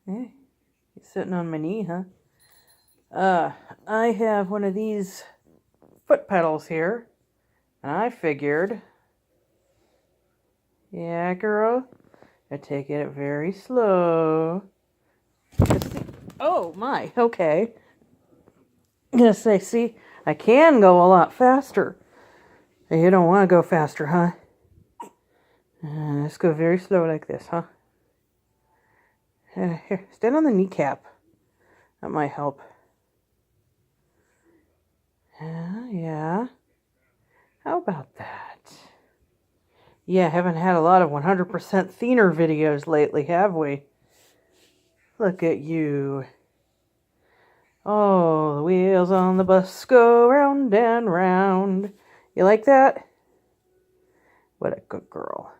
Hey, he's sitting on my knee, huh? I have one of these foot pedals here, and I figured, yeah, girl, I take it very slow. Oh my, okay. I'm gonna say, see, I can go a lot faster. You don't want to go faster, huh? Let's go very slow like this, huh? Here, stand on the kneecap. That might help. Yeah. How about that? Yeah, haven't had a lot of 100% Athena videos lately, have we? Look at you. Oh, the wheels on the bus go round and round. You like that? What a good girl.